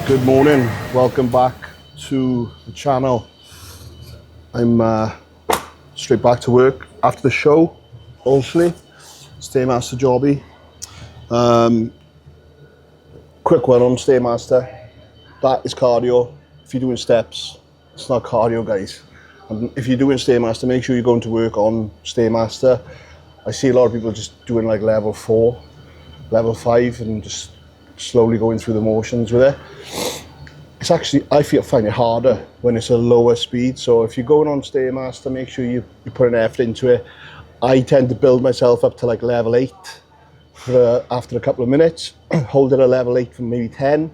Good morning, welcome back to the channel. I'm straight back to work after the show, hopefully. Stairmaster jobby. Quick one on Stairmaster. That is cardio. If you're doing steps, it's not cardio, guys. And if you're doing Stairmaster, make sure you're going to work on Stairmaster. I see a lot of people just doing like level 4, level 5 and just slowly going through the motions with it. It's actually, I find it harder when it's a lower speed. So if you're going on Stairmaster, make sure you put an effort into it. I tend to build myself up to like level 8 after a couple of minutes, hold it at level 8 for maybe 10,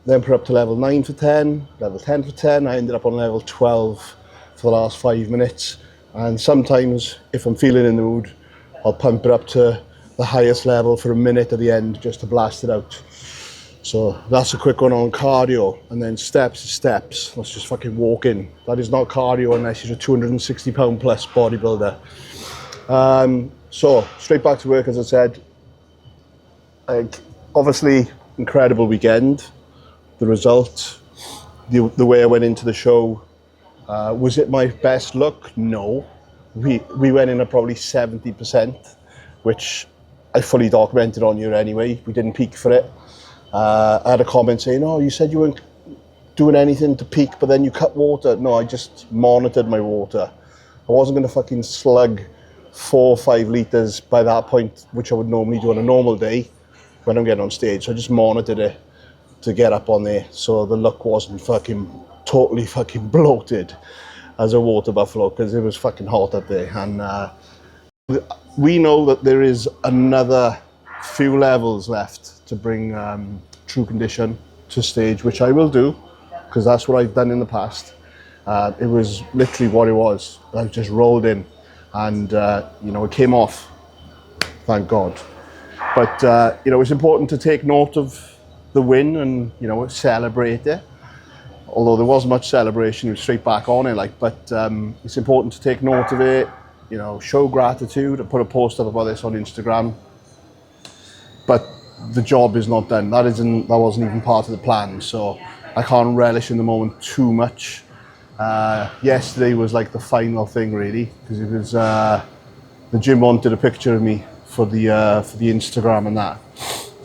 then put up to level 9 for 10, level 10 for 10. I ended up on level 12 for the last 5 minutes. And sometimes if I'm feeling in the mood, I'll pump it up to the highest level for a minute at the end just to blast it out. So that's a quick one on cardio. And then steps is steps. Let's just fucking walk in. That is not cardio unless you're a 260 pound plus bodybuilder. So straight back to work, as I said. Obviously incredible weekend. The result, the way I went into the show, was it my best look? No. We went in at probably 70%, which I fully documented on here anyway. We didn't peak for it. I had a comment saying, oh, you said you weren't doing anything to peak, but then you cut water. No, I just monitored my water. I wasn't going to fucking slug 4 or 5 litres by that point, which I would normally do on a normal day when I'm getting on stage. So I just monitored it to get up on there. So the look wasn't fucking totally fucking bloated as a water buffalo, because it was fucking hot up there. And we know that there is another few levels left to bring true condition to stage, which I will do, because that's what I've done in the past. It was literally what it was. I just rolled in and you know, it came off, thank God. But you know, it's important to take note of the win and, you know, celebrate it. Although there wasn't much celebration, it was straight back on it, like, but it's important to take note of it, you know, show gratitude. I put a post up about this on Instagram. But the job is not done. That wasn't even part of the plan, so I can't relish in the moment too much. Yesterday was like the final thing, really, because it was the gym wanted a picture of me for the Instagram and that,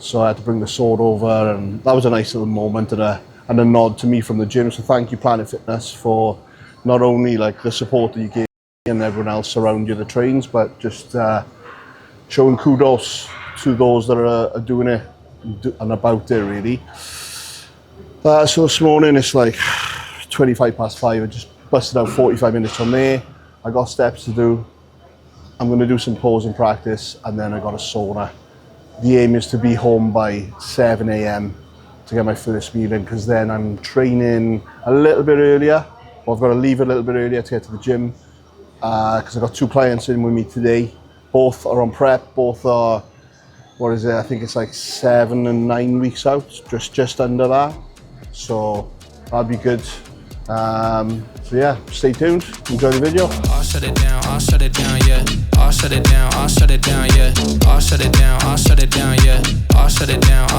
so I had to bring the sword over, and that was a nice little moment and a nod to me from the gym. So thank you, Planet Fitness, for not only like the support that you gave me and everyone else around you that trains, but just showing kudos to those that are doing it and about it, really. So this morning it's like 25 past 5. I just busted out 45 minutes from there. I got steps to do. I'm going to do some posing practice, and then I got a sauna. The aim is to be home by 7 a.m. to get my first meal in, because then I'm training a little bit earlier. Well, I've got to leave a little bit earlier to get to the gym, because I've got 2 clients in with me today. Both are on prep. Both are, what is it? I think it's like 7 and 9 weeks out, just under that. So that'll be good. So yeah, stay tuned. Enjoy the video. I'll shut it down, yeah. I'll shut it down, yeah. I'll shut it down, yeah. I'll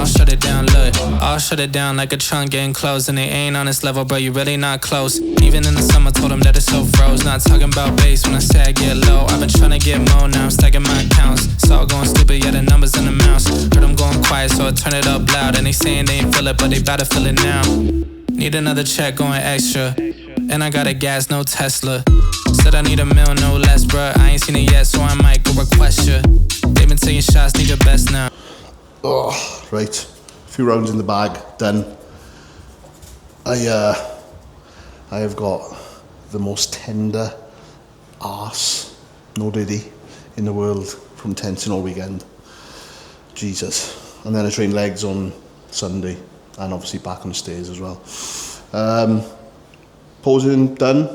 shut it down, look. I'll shut it down like a trunk getting closed, and they ain't on this level, bro, you really not close. Even in the summer, told them that it's so froze. Not talking about bass when I say I get low. I've been trying to get more, now I'm stacking my accounts. It's all going stupid, yeah, the numbers in the mouse. Heard them going quiet, so I turn it up loud. And they saying they ain't feel it, but they bout to feel it now. Need another check going extra, and I got a gas, no Tesla. Said I need a meal, no less, bruh. I ain't seen it yet, so I might go request ya. They been taking shots, need your best now. Oh, right. A few rounds in the bag, done. I have got the most tender arse, no diddy, in the world from tensing all weekend. Jesus. And then I trained legs on Sunday, and obviously back on the stairs as well. Posing done.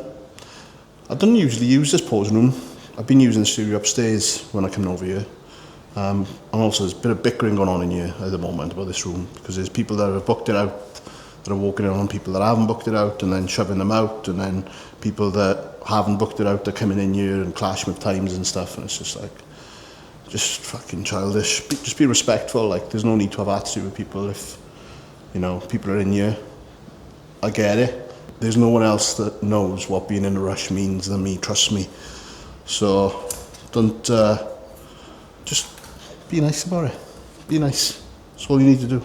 I don't usually use this posing room. I've been using the studio upstairs when I come over here. And also there's a bit of bickering going on in here at the moment about this room, because there's people that have booked it out that are walking in on people that haven't booked it out and then shoving them out, and then people that haven't booked it out, they're coming in here and clashing with times and stuff, and it's just like, just fucking childish. Just be respectful. Like, there's no need to have attitude with people. If You know, people are in here. I get it. There's no one else that knows what being in a rush means than me, trust me. So don't, just be nice about it. Be nice. That's all you need to do.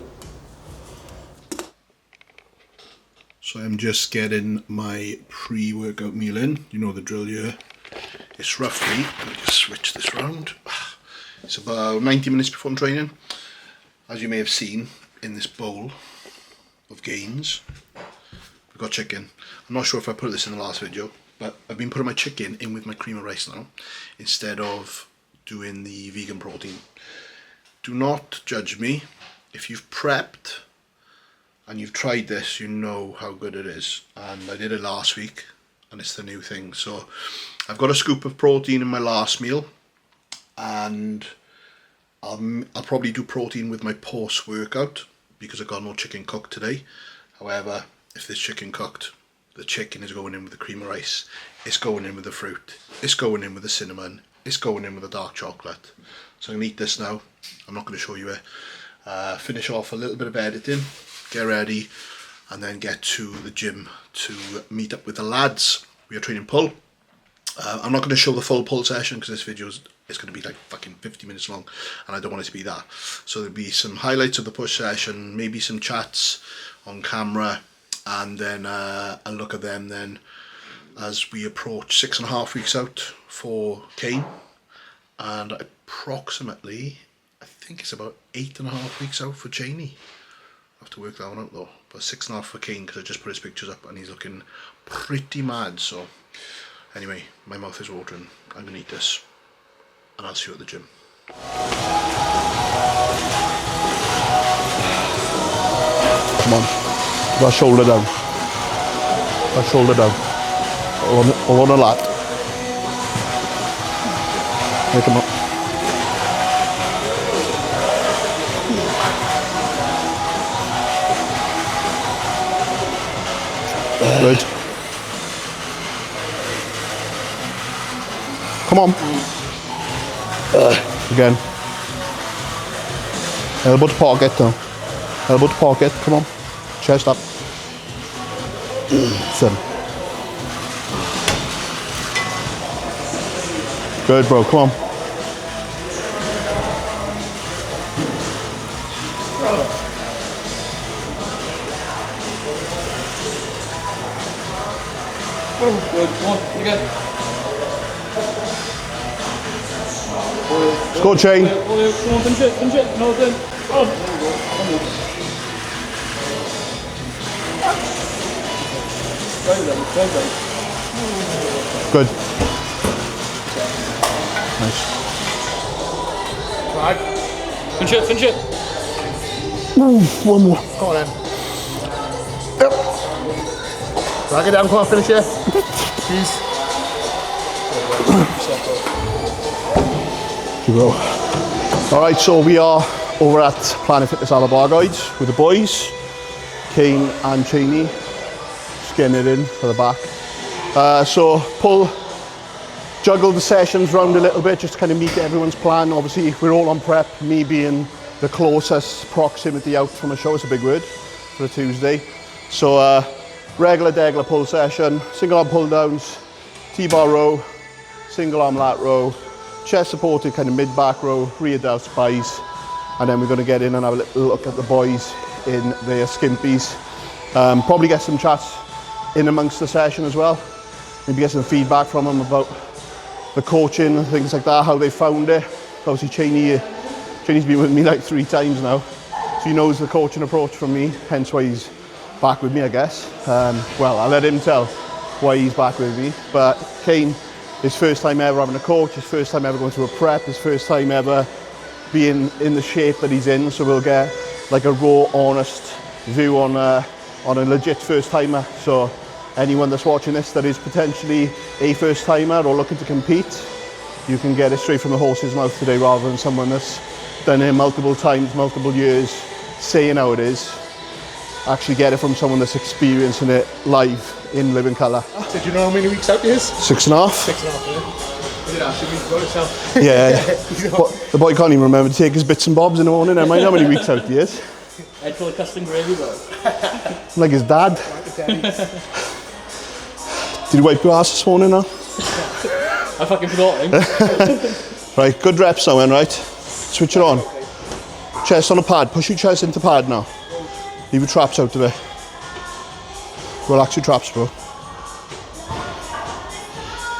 So I'm just getting my pre-workout meal in. You know the drill here. It's roughly, let me just switch this round. It's about 90 minutes before I'm training. As you may have seen in this bowl of gains, we've got chicken. I'm not sure if I put this in the last video, but I've been putting my chicken in with my cream of rice now, instead of doing the vegan protein. Do not judge me. If you've prepped and you've tried this, you know how good it is. And I did it last week, and it's the new thing. So I've got a scoop of protein in my last meal, and I'll probably do protein with my post-workout because I got no chicken cooked today. However, if there's chicken cooked, the chicken is going in with the cream of rice, it's going in with the fruit, it's going in with the cinnamon, it's going in with the dark chocolate. So I'm going to eat this now. I'm not going to show you it. Finish off a little bit of editing, get ready, and then get to the gym to meet up with the lads. We are training pull. I'm not going to show the full pull session because this video is going to be like fucking 50 minutes long, and I don't want it to be that. So there'll be some highlights of the push session, maybe some chats on camera, and then a look at them then as we approach 6.5 weeks out for Kane, and approximately, I think it's about 8.5 weeks out for 𝘗𝘰𝘶𝘥𝘭𝘺. I have to work that one out though, but 6.5 for Kane because I just put his pictures up and he's looking pretty mad. So anyway, my mouth is watering. I'm gonna eat this and I'll see you at the gym. Come on, put that shoulder down. That shoulder down. Hold on a lat. Make him up. Good. Come on. Again. Elbow to pocket now. Elbow to pocket. Come on. Chest up. Sit. Good, bro. Come on. Good, come on, again. Let's go, Chain. Come on, finish it, no, then. Oh, there you go. Good. Nice. Right. Finish it. One more. Come on then. Yep. Drag it down, come on, finish it. Jeez. Alright, so we are over at Planet Fitness Alabar Guides with the boys, Kane and 𝘗𝘰𝘶𝘥𝘭𝘺, just getting it in for the back. So pull, juggle the sessions round a little bit, just to kind of meet everyone's plan. Obviously we're all on prep, me being the closest proximity out from a show. It's a big word for a Tuesday. So regular pull session, single arm pull downs, T-bar row, single arm lat row, chest supported kind of mid back row, rear delts, buys, and then we're going to get in and have a little look at the boys in their skimpies. Probably get some chats in amongst the session as well, maybe get some feedback from them about the coaching and things like that, how they found it. Obviously 𝘗𝘰𝘶's been with me like 3 times now, so he knows the coaching approach from me, hence why he's back with me, I guess. Well, I'll let him tell why he's back with me, but Kane, his first time ever having a coach, his first time ever going through a prep, his first time ever being in the shape that he's in, so we'll get like a raw, honest view on a legit first timer. So anyone that's watching this that is potentially a first timer or looking to compete, you can get it straight from the horse's mouth today rather than someone that's done it multiple times, multiple years, saying how it is. Actually get it from someone that's experiencing it live in living colour. So do you know how many weeks out it is? 6.5. 6.5, yeah. Did actually weeks ago itself. Yeah. The boy can't even remember to take his bits and bobs in the morning. I mind how many weeks out he is. Head full of custard gravy, bro. Like his dad. Did you wipe your ass this morning now? I fucking forgot him. Right, good reps now then, right? Switch it on. Chest on a pad, push your chest into pad now. Leave your traps out of it. Relax your traps, bro.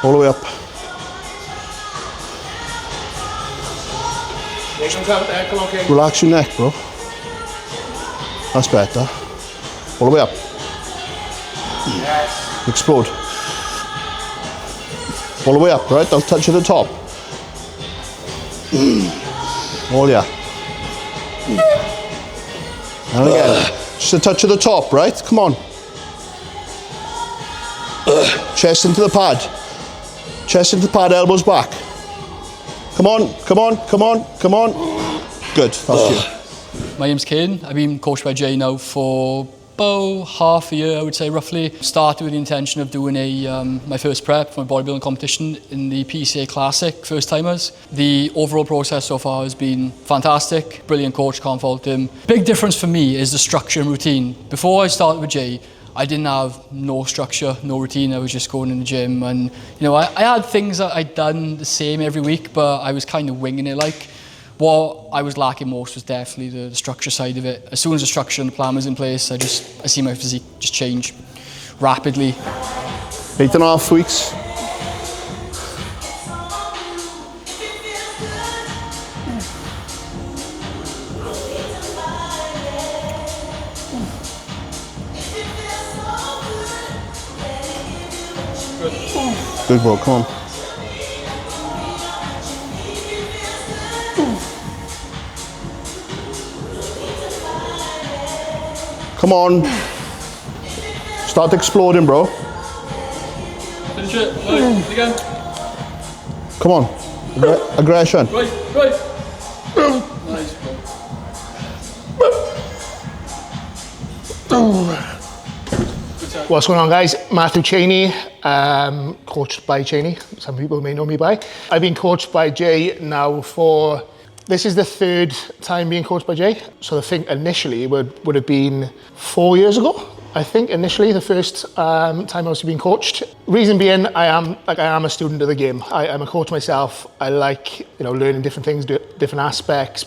All the way up. Come on, King. Relax your neck, bro. That's better. All the way up. Yes. Explode. All the way up, right? Don't touch at the top. Oh yeah. And again. Just a touch at the top, right? Come on. Chest into the pad. Chest into the pad, elbows back. Come on, come on, come on, come on. Good, that's you. My name's Kane. I've been coached by Jay now for about half a year, I would say, roughly. Started with the intention of doing my first prep for my bodybuilding competition in the PCA Classic, first timers. The overall process so far has been fantastic. Brilliant coach, can't fault him. Big difference for me is the structure and routine. Before I started with Jay, I didn't have no structure, no routine. I was just going in the gym, and you know, I had things that I'd done the same every week, but I was kind of winging it. Like, what I was lacking most was definitely the structure side of it. As soon as the structure and the plan was in place, I see my physique just change rapidly. 8.5 weeks. Good bro, come on. Come on. Start exploding, bro. Finish it. Right, again. Come on. Aggression. Right, right. Nice, bro. What's going on, guys? Matthew 𝘗𝘳𝘰𝘶𝘥𝘭𝘺, coached by 𝘗𝘳𝘰. Some people may know me by. I've been coached by Jay now for, this is the third time being coached by Jay. So I think initially it would have been 4 years ago. I think initially the first time I was being coached. Reason being, I am a student of the game. I'm a coach myself. I like, learning different things, different aspects,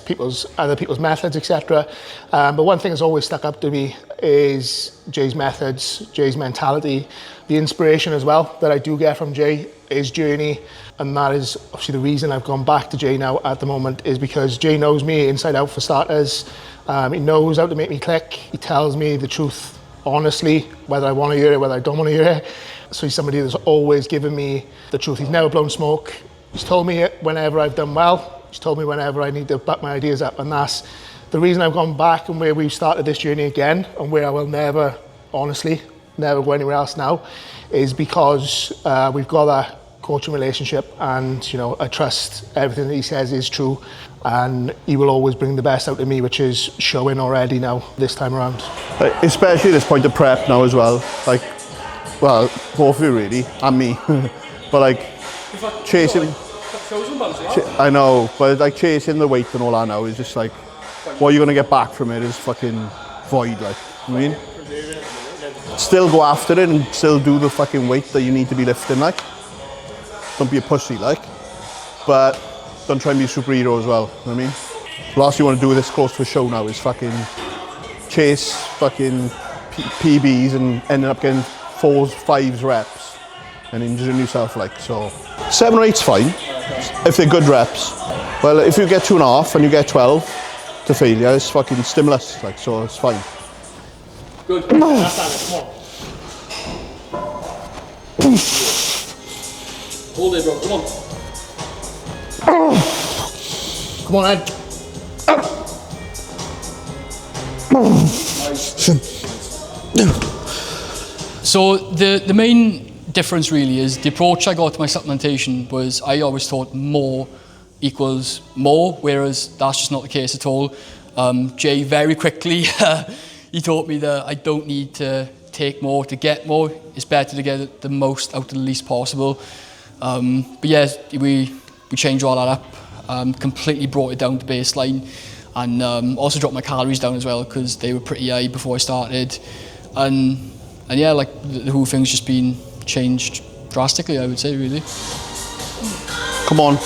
other people's methods, etc. But one thing that's always stuck up to me is Jay's methods, Jay's mentality, the inspiration as well that I do get from Jay, his journey. And that is obviously the reason I've gone back to Jay now at the moment, is because Jay knows me inside out for starters. He knows how to make me click. He tells me the truth honestly, whether I want to hear it, whether I don't want to hear it. So he's somebody that's always given me the truth. He's never blown smoke. He's told me it whenever I've done well. He's told me whenever I need to back my ideas up. And that's the reason I've gone back and where we've started this journey again, and where I will never, honestly, never go anywhere else now, is because we've got that coaching relationship, and I trust everything that he says is true, and he will always bring the best out of me, which is showing already now this time around. Especially at this point of prep now as well. Like, well, both of you really, and me. But like, chasing, I know, but like chasing the weight and all that now is just like, what you're gonna get back from it is fucking void, like, I mean? Still go after it and still do the fucking weight that you need to be lifting, like. Don't be a pussy, like. But don't try and be a superhero as well, you know what I mean? Last you want to do with this close to a show now is fucking chase fucking PBs and ending up getting 4s, 5s reps and injuring yourself, like. So 7 or 8's fine if they're good reps. Well, if you get 2.5 and you get 12 to failure, it's fucking stimulus, like, so it's fine. Good. That's it. Come on. Hold it, bro. Come on. Come on, Ed. So the main difference really is the approach I got to my supplementation was I always thought more equals more, whereas that's just not the case at all. Jay very quickly, he taught me that I don't need to take more to get more. It's better to get the most out of the least possible. But yeah, we changed all that up, completely brought it down to baseline. and also dropped my calories down as well because they were pretty high before I started, and yeah, like the whole thing's just been changed drastically, I would say, really. Come on.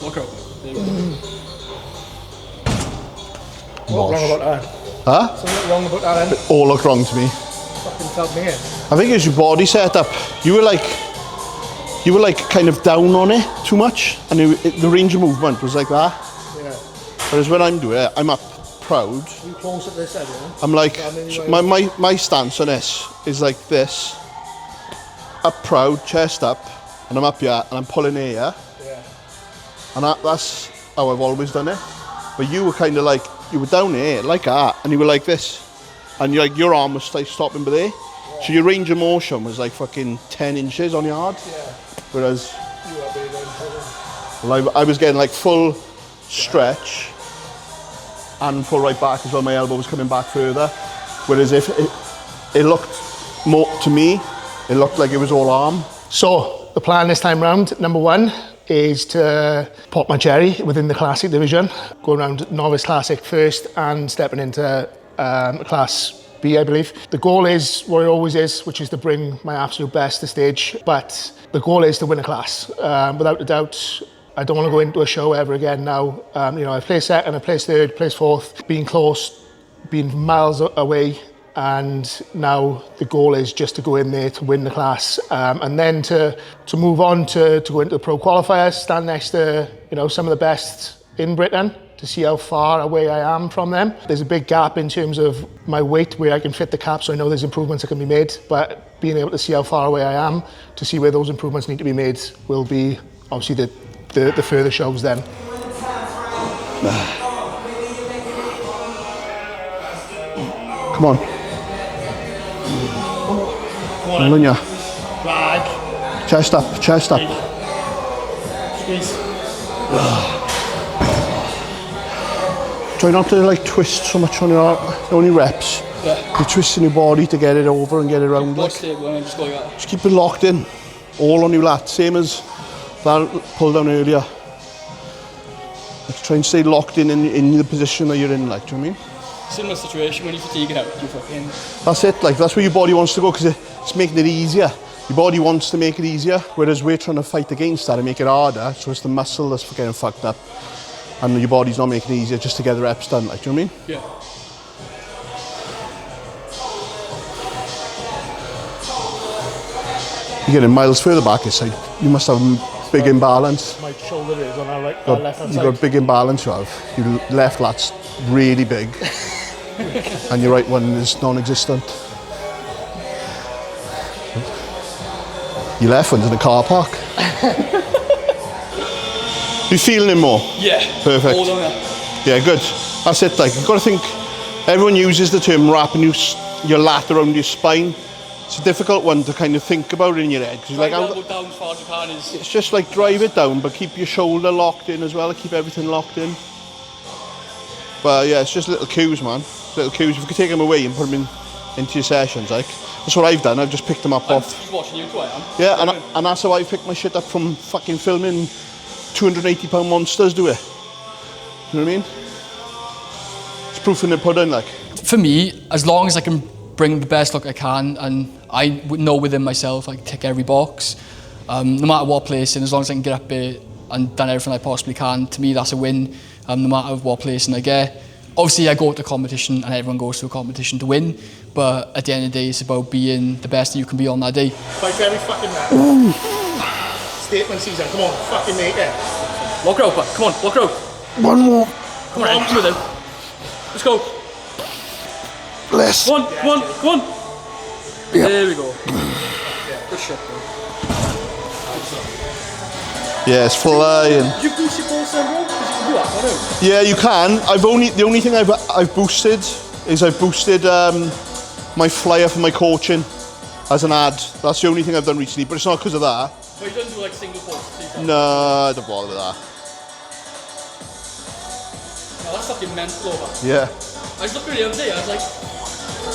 Walk out. What's wrong about that? Huh? Something wrong about that, then? It all looked wrong to me. Fucking tell me in. I think it's your body setup. You were like kind of down on it too much, and the range of movement was like that. Yeah. Whereas when I'm doing it, I'm up proud. You close at this end, yeah? I'm like, my stance on this is like this. Up proud, chest up, and I'm up here, and I'm pulling here. Yeah. And that's how I've always done it. But you were kind of like, you were down here, like that, and you were like this. And your arm was like stopping by there. Yeah. So your range of motion was like fucking 10 inches on your hard. Yeah. Whereas, You are big on well, I was getting like full stretch and full right back as well. My elbow was coming back further. Whereas if it looked more, to me, it looked like it was all arm. So, the plan this time round, number one, is to pop my cherry within the Classic division, going around novice Classic first and stepping into Class B, I believe. The goal is what it always is, which is to bring my absolute best to stage, but the goal is to win a class. Without a doubt, I don't want to go into a show ever again now. You know, I placed second, I placed third, placed fourth, being close, being miles away, and now the goal is just to go in there to win the class, and then to move on to go into the pro qualifiers, stand next to, you know, some of the best in Britain, to see how far away I am from them. There's a big gap in terms of my weight where I can fit the cap, so I know there's improvements that can be made, but being able to see how far away I am, to see where those improvements need to be made, will be obviously the further shows then. Come on. Come on, yeah. Drag. Chest up, chest up. Squeeze. Try not to like twist so much on your only reps. Yeah. You're twisting your body to get it over and get it around. Like. Just keep it locked in, all on your lat, same as that pull down earlier. Like, try and stay locked in the position that you're in, like, do you know what I mean? Similar situation when you fatigue it out, you fucking... That's it, like, that's where your body wants to go, because it's making it easier. Your body wants to make it easier, whereas we're trying to fight against that and make it harder, so it's the muscle that's getting fucked up. And your body's not making it easier just to get the reps done, like, do you know what I mean? Yeah. You're getting miles further back, it's like, you must have a big imbalance. My shoulder is on our left hand You've side. got a big imbalance, you have. Your left lat's really big, and your right one is non-existent. Your left one's in a car park. You feeling it more? Yeah. Perfect. Hold on there. Yeah, good. That's it, like, you've got to think, everyone uses the term wrapping your lat around your spine. It's a difficult one to kind of think about in your head. Cause you're like, down as far as you can is... it's just like drive it down, but keep your shoulder locked in as well, keep everything locked in. But yeah, it's just little cues, man. Little cues. If you could take them away and put them into your sessions, like, that's what I've done. I've just picked them up off. Just watching you too, I am. Yeah, and that's how I picked my shit up from fucking filming 280-pound monsters, do it. You know what I mean? It's proof in the pudding, like. For me, as long as I can bring the best look I can, and I know within myself I can tick every box, no matter what placing, as long as I can get up there and done everything I possibly can, to me that's a win, no matter what placing I get. Obviously I go to competition and everyone goes to a competition to win, but at the end of the day it's about being the best that you can be on that day. Fight every fucking man. Statement season, come on, fucking make it. Walk her out, bud. Come on, walk her out. One more. Come on, come with him. Let's go. Less. Come on. Yep. There we go. Good shit, bro. Yeah, it's flying. Did you boost your balls then, bro? Because you can do that, can't you? Yeah, you can. The only thing I've boosted is I've boosted my flyer for my coaching as an ad. That's the only thing I've done recently, but it's not because of that. But you don't do like single posts? No, I don't bother with that. No, that's fucking mental over. Yeah, I was looking at it the other day, I was like,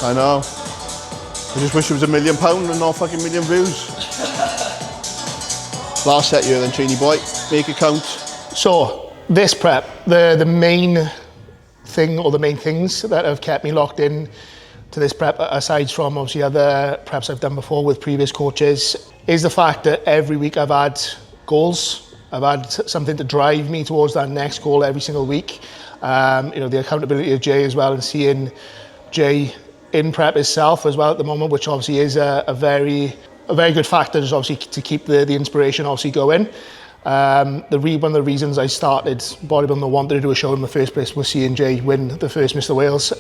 I know. I just wish it was £1 million and not fucking million views. Last set here then, Cheney boy. Make it count. So, this prep, the main thing, or the main things that have kept me locked in to this prep, aside from obviously other preps I've done before with previous coaches, is the fact that every week I've had goals. I've had something to drive me towards that next goal every single week. You know, the accountability of Jay as well, and seeing Jay in prep itself as well at the moment, which obviously is a very good factor, just obviously to keep the inspiration obviously going. One of the reasons I started bodybuilding or wanted to do a show in the first place was seeing Jay win the first Mr. Wales.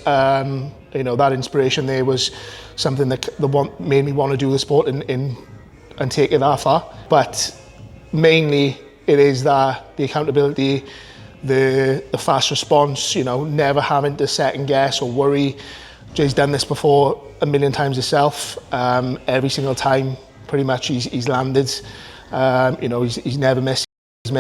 You know, that inspiration there was something that made me want to do the sport and take it that far. But mainly it is the accountability, the fast response, you know, never having to second guess or worry. Jay's done this before a million times himself. Every single time pretty much he's landed. You know, he's never missed.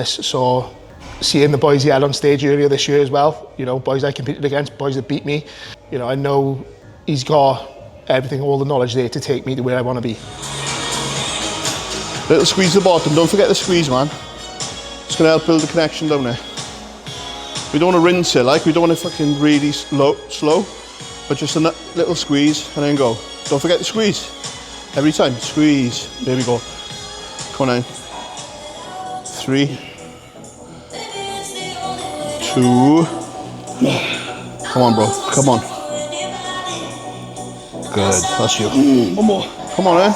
So seeing the boys he had on stage earlier this year as well, you know, boys I competed against, boys that beat me, you know, I know he's got everything, all the knowledge there to take me to where I want to be. Little squeeze at the bottom, don't forget the squeeze, man. It's going to help build the connection down there. We don't want to rinse it, like, we don't want to fucking really slow, but just a little squeeze and then go. Don't forget the squeeze. Every time, squeeze. There we go. Come on in. 3, 2. Come on, bro. Come on. Good. That's you. One more. Come on,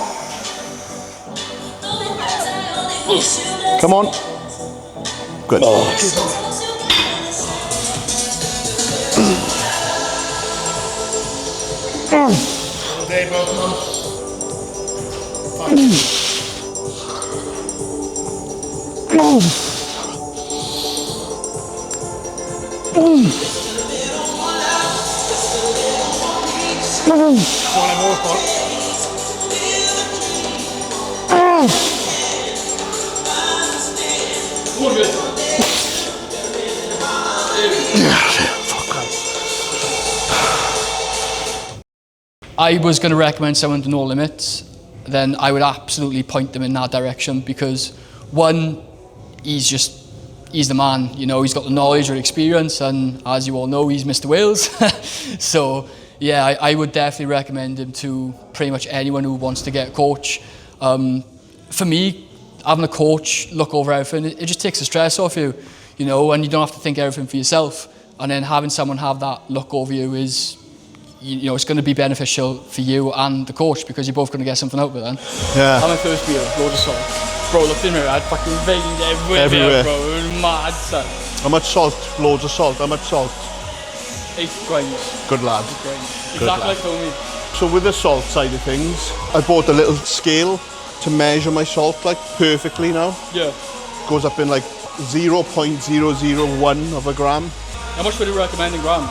Come on. Good. There, bro. Come on. I was going to recommend someone to No Limits, then I would absolutely point them in that direction, because one, he's the man, you know, he's got the knowledge or experience, and as you all know, he's Mr. Wales. So yeah, I would definitely recommend him to pretty much anyone who wants to get a coach. For me, having a coach look over everything, it just takes the stress off you, you know, and you don't have to think everything for yourself. And then having someone have that look over you is, you know, it's going to be beneficial for you and the coach, because you're both going to get something out of it then. Yeah. On my first meal, loads of salt. Bro, looked in the mirror, I had fucking veins everywhere. Bro. It was mad, son. How much salt? Loads of salt. How much salt? 8 grains. Good lad. 8 grains. Good Exactly lad. like told me. So with the salt side of things, I bought a little scale to measure my salt like perfectly now. Yeah. Goes up in like 0.001 of a gram. How much would you recommend in grams?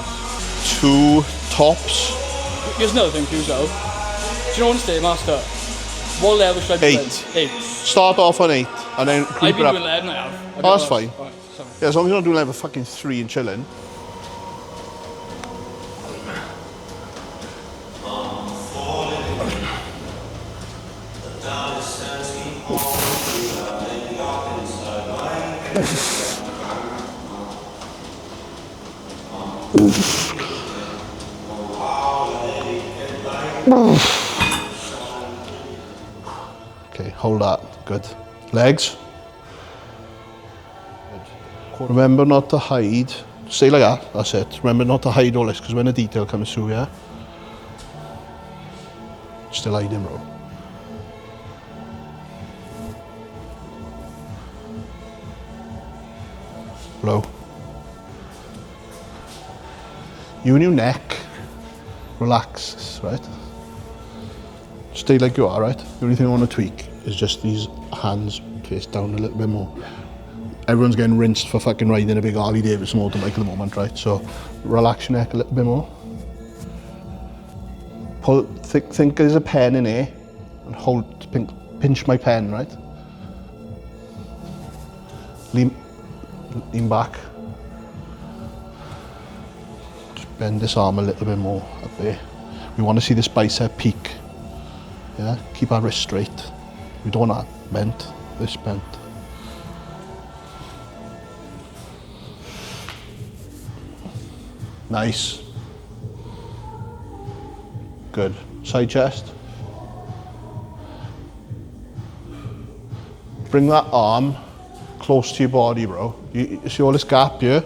2 tops. Here's another thing for yourself. Do you know what to say, master? What level should I be 8. in? 8. Start off on 8 and then I've creep been it doing up. 11 now. Oh, that's fine. Right, sorry. Yeah, as long as you're not doing level fucking 3 and chilling. Okay, hold that. Good. Legs. Good. Remember not to hide. Stay like that. That's it. Remember not to hide all this, because when the detail comes through, yeah? Still hiding, bro. Blow. You and your neck. Relax, right? Stay like you are, right? The only thing I want to tweak is just these hands face down a little bit more. Everyone's getting rinsed for fucking riding a big Harley Davidson motorbike at the moment, right? So relax your neck a little bit more. Pull, think there's a pen in here and hold, pinch my pen, right? Lean back. Just bend this arm a little bit more up there. We want to see this bicep peak. Yeah, keep our wrist straight. We don't want that bent, this bent. Nice. Good. Side chest. Bring that arm close to your body, bro. You see all this gap here?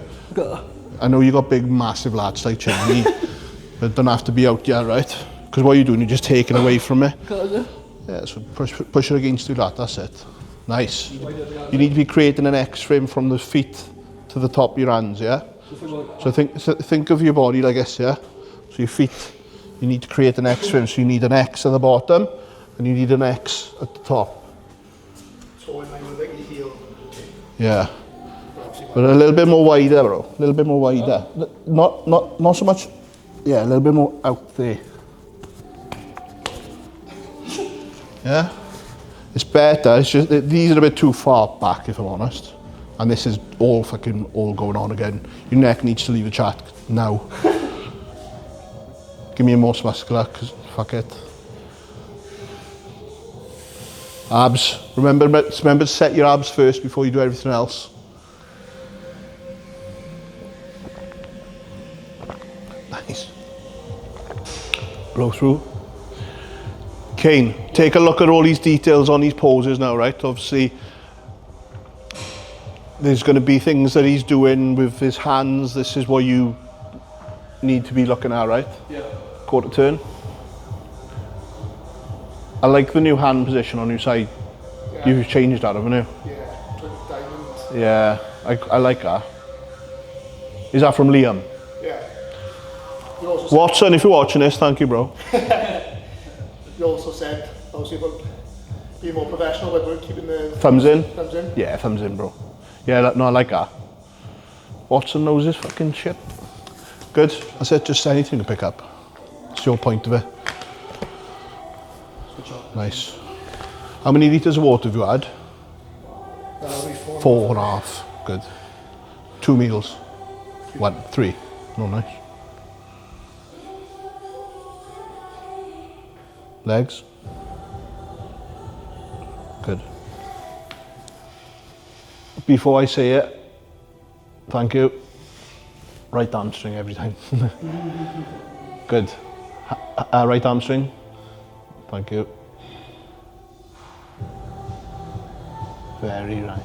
I know you got big, massive lads like Chinny, but don't have to be out yet, right? Because what you're doing, you're just taking away from it. Yeah, so push it against you, lad. That's it. Nice. You need to be creating an X-frame from the feet to the top of your hands, yeah? So think of your body like this, yeah? So your feet, you need to create an X-frame. So you need an X at the bottom, and you need an X at the top. So in line with like your heel. Yeah. But a little bit more wider, bro. A little bit more wider. Not so much. Yeah, a little bit more out there. Yeah. It's better. It's just these are a bit too far back, if I'm honest. And this is all going on again. Your neck needs to leave the chat now. Give me a more muscular, cause fuck it. Abs. Remember to set your abs first before you do everything else. Nice. Blow through. Kane, take a look at all these details on these poses now, right? Obviously, there's going to be things that he's doing with his hands. This is what you need to be looking at, right? Yeah. Quarter turn. I like the new hand position on your side. Yeah. You've changed that, haven't you? Yeah, diamond. Yeah, I like that. Is that from Liam? Yeah. Watson, if you're watching this, thank you, bro. You also said, obviously, about being more professional, about keeping the thumbs in. Thumbs in? Yeah, thumbs in, bro. Yeah, no, I like that. Watson knows his fucking shit. Good. That's it, just anything to pick up. It's your point of it. Nice. How many litres of water have you had? 4.5. Good. 2 meals. 3. No, nice. Legs. Good. Before I say it, thank you. Right hamstring every time. Good. Right hamstring. Thank you. Very nice.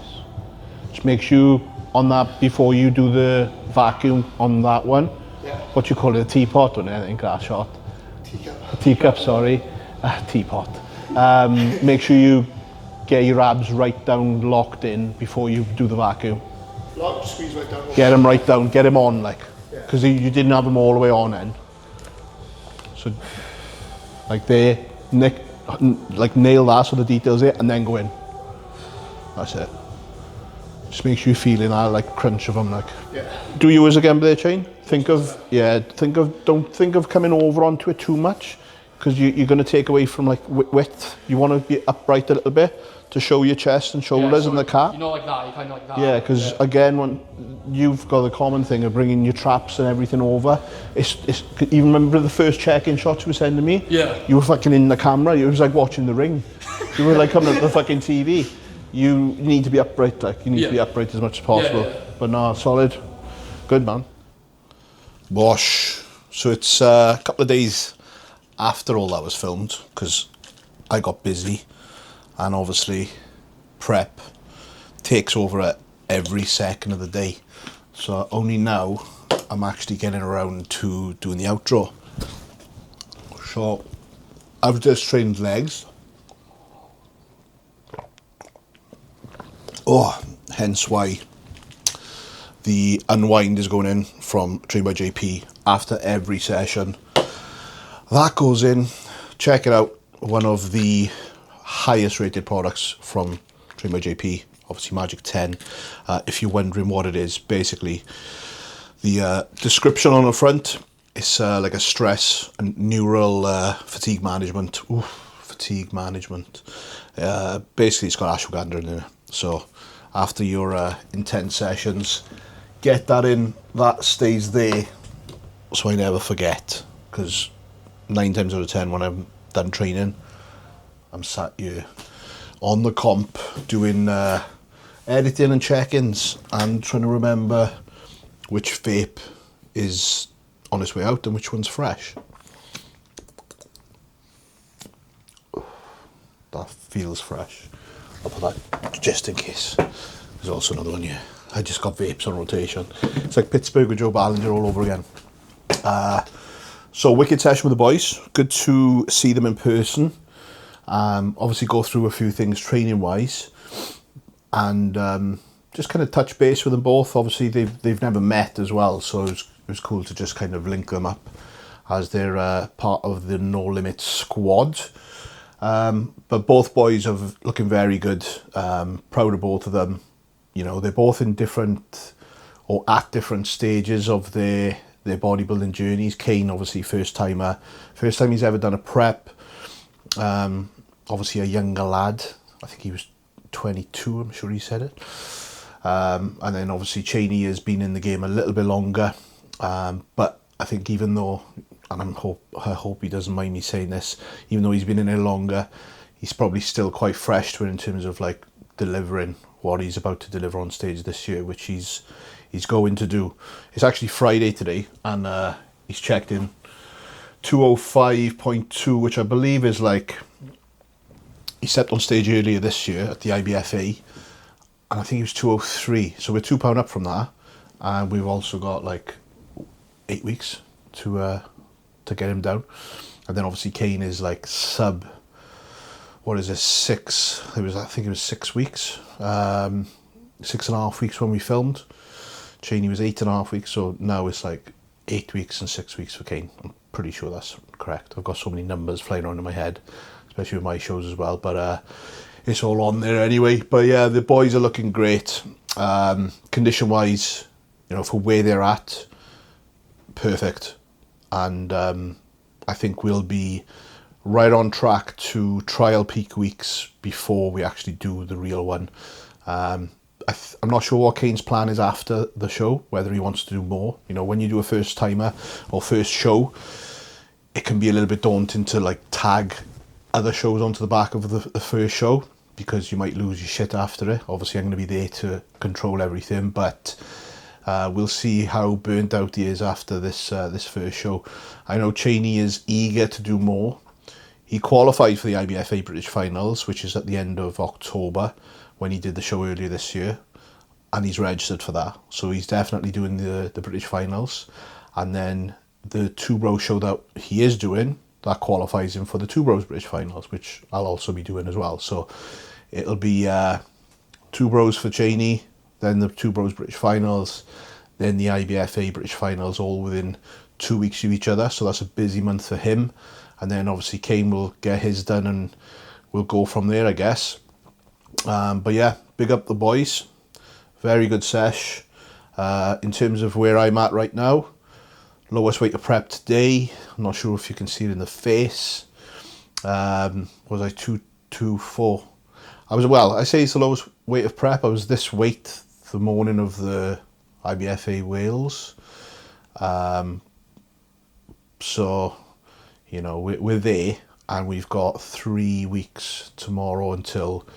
Just make sure on that, before you do the vacuum on that one, yeah. What do you call it, a teapot, or anything, glass shot? Teacup. A teacup, sorry. Teapot. Make sure you get your abs right down, locked in, before you do the vacuum. Lock, squeeze right down. Get them right down, get them on, like, because you didn't have them all the way on then. So, like there, like nail that so the details there, and then go in. That's it. Just make sure you're feeling that like crunch of them, like. Yeah. Do yours again with their chain. Don't think of coming over onto it too much, because you're going to take away from like width. You want to be upright a little bit to show your chest and shoulders and the cap. You're not like that, you're kind of like that. Yeah, because again, when you've got the common thing of bringing your traps and everything over, it's even remember the first check-in shots you were sending me? Yeah. You were fucking in the camera, it was like watching The Ring. You were like coming at the fucking TV. You need to be upright, like, you need to be upright as much as possible. Yeah. But no, solid. Good, man. Wash. So it's a couple of days after all that was filmed, because I got busy, and obviously prep takes over at every second of the day. So only now I'm actually getting around to doing the outro. So I've just trained legs. Oh, hence why the unwind is going in from Train by JP after every session. That goes in. Check it out. One of the highest rated products from Train by JP, obviously Magic 10. If you're wondering what it is, basically the description on the front is like a stress and neural fatigue management. Fatigue management. Basically, it's got ashwagandha in it. So after your intense sessions, get that in. That stays there, so I never forget. Because 9 times out of 10, when I'm done training, I'm sat here on the comp doing editing and check-ins and trying to remember which vape is on its way out and which one's fresh. That feels fresh. I'll put that just in case. There's also another one here. I just got vapes on rotation. It's like Pittsburgh with 𝘗𝘳𝘰𝘶𝘥𝘆 all over again. So wicked session with the boys. Good to see them in person. Obviously go through a few things training wise, and just kind of touch base with them both. Obviously they've never met as well, so it was cool to just kind of link them up as they're part of the No Limit squad. But both boys are looking very good. Proud of both of them. You know, they're both in different or at different stages of their bodybuilding journeys. Kane, obviously first time he's ever done a prep. Obviously a younger lad. I think he was 22, I'm sure he said it. And then obviously 𝘗𝘰𝘶𝘥𝘭𝘺 has been in the game a little bit longer. But I think even though, and I hope he doesn't mind me saying this, even though he's been in it longer, he's probably still quite fresh to it in terms of like delivering what he's about to deliver on stage this year, which he's going to do. It's actually Friday today, and he's checked in 205.2, which I believe is like, he stepped on stage earlier this year at the IBFA, and I think he was 203, so we're £2 up from that, and we've also got like 8 weeks to get him down. And then obviously Kane is like sub, what is this, I think it was 6 weeks, 6.5 weeks when we filmed. 𝘗𝘶𝘶𝘥𝘆 was 8.5 weeks, so now it's like 8 weeks and 6 weeks for Kane. I'm pretty sure that's correct. I've got so many numbers flying around in my head, especially with my shows as well, but it's all on there anyway. But yeah, the boys are looking great. Condition wise, you know, for where they're at, perfect. And I think we'll be right on track to trial peak weeks before we actually do the real one. I'm not sure what Kane's plan is after the show, whether he wants to do more. You know, when you do a first timer or first show, it can be a little bit daunting to like tag other shows onto the back of the first show, because you might lose your shit after it. Obviously I'm going to be there to control everything, but we'll see how burnt out he is after this first show. I know 𝘗𝘶𝘶𝘥𝘆 is eager to do more. He qualified for the IBFA British Finals, which is at the end of October, when he did the show earlier this year, and he's registered for that. So he's definitely doing the British Finals. And then the Two Bros show that he is doing, that qualifies him for the Two Bros British Finals, which I'll also be doing as well. So it'll be Two Bros for 𝘗𝘶𝘶𝘥𝘆, then the Two Bros British Finals, then the IBFA British Finals, all within 2 weeks of each other. So that's a busy month for him. And then obviously Kane will get his done and we'll go from there, I guess. But yeah, big up the boys. Very good sesh. In terms of where I'm at right now, lowest weight of prep today. I'm not sure if you can see it in the face. Was I 224? I say it's the lowest weight of prep. I was this weight the morning of the IBFA Wales. So, you know, we're there, and we've got 3 weeks tomorrow until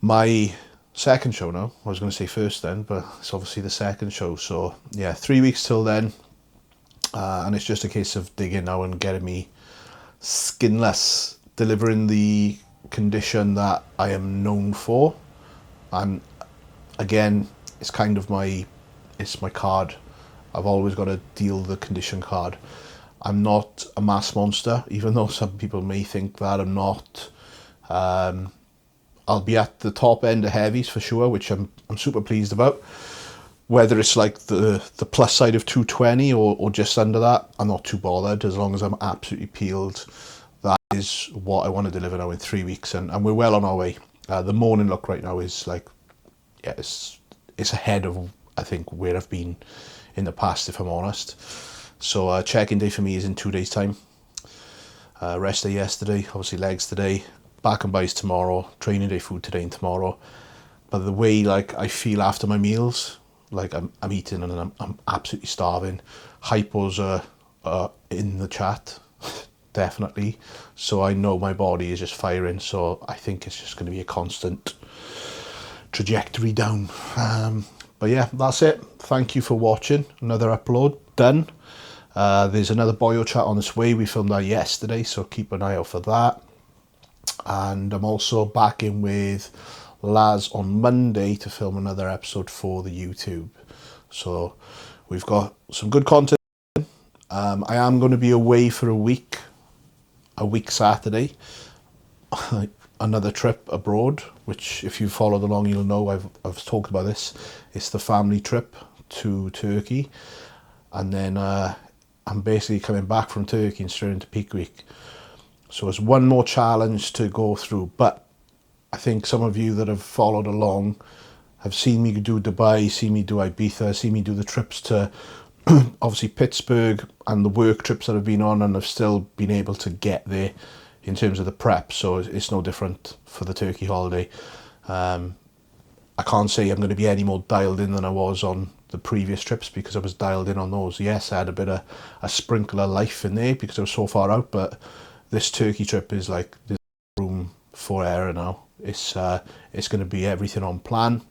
my second show now. I was going to say first then, but it's obviously the second show. So yeah, 3 weeks till then. And it's just a case of digging now and getting me skinless, delivering the condition that I am known for. And again, it's kind of my card. I've always got to deal the condition card. I'm not a mass monster, even though some people may think that I'm not. I'll be at the top end of heavies for sure, which I'm super pleased about. Whether it's like the plus side of 220 or just under that, I'm not too bothered, as long as I'm absolutely peeled. That is what I want to deliver now in 3 weeks, and we're well on our way. The morning look right now is like, yeah, it's ahead of, I think, where I've been in the past, if I'm honest. So check-in day for me is in 2 days' time. Rest day yesterday, obviously legs today, back and buys tomorrow, training day food today and tomorrow. But the way like I feel after my meals, like I'm eating and I'm absolutely starving. Hypos are in the chat, definitely. So I know my body is just firing. So I think it's just going to be a constant trajectory down. But yeah, that's it. Thank you for watching. Another upload done. There's another Boyo chat on its way. We filmed that yesterday, so keep an eye out for that. And I'm also back in with Laz on Monday to film another episode for the YouTube. So we've got some good content. I am going to be away for a week Saturday. Another trip abroad, which if you followed along you'll know I've talked about this. It's the family trip to Turkey, and then I'm basically coming back from Turkey and straight into peak week. So it's one more challenge to go through, but I think some of you that have followed along have seen me do Dubai, seen me do Ibiza, seen me do the trips to obviously Pittsburgh and the work trips that I've been on, and I've still been able to get there in terms of the prep, so it's no different for the Turkey holiday. I can't say I'm going to be any more dialed in than I was on the previous trips, because I was dialed in on those. Yes, I had a bit of a sprinkle of life in there because I was so far out, but this Turkey trip is like, there's room for error now. It's going to be everything on plan.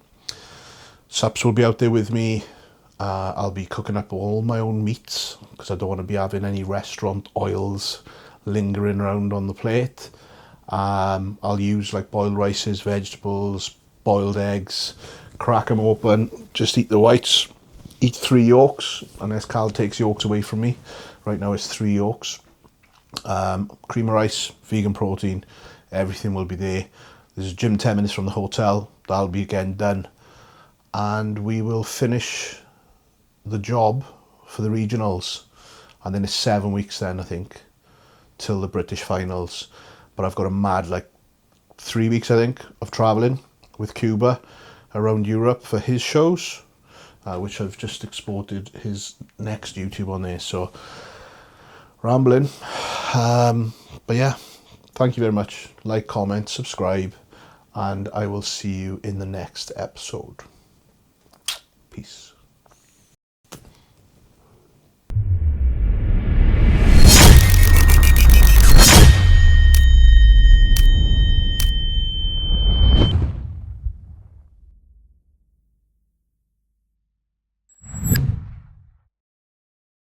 Sups will be out there with me. I'll be cooking up all my own meats because I don't want to be having any restaurant oils lingering around on the plate. I'll use like boiled rices, vegetables, boiled eggs, crack them open, just eat the whites, eat 3 yolks, unless Cal takes yolks away from me. Right now it's 3 yolks. Cream of rice, vegan protein, everything will be there. There's a gym 10 minutes from the hotel, that'll be again done, and we will finish the job for the regionals, and then it's 7 weeks then I think till the British finals. But I've got a mad like 3 weeks I think of travelling with Cuba around Europe for his shows, which I've just exported his next YouTube on there. So rambling, but yeah, thank you very much. Like, comment, subscribe, and I will see you in the next episode. Peace.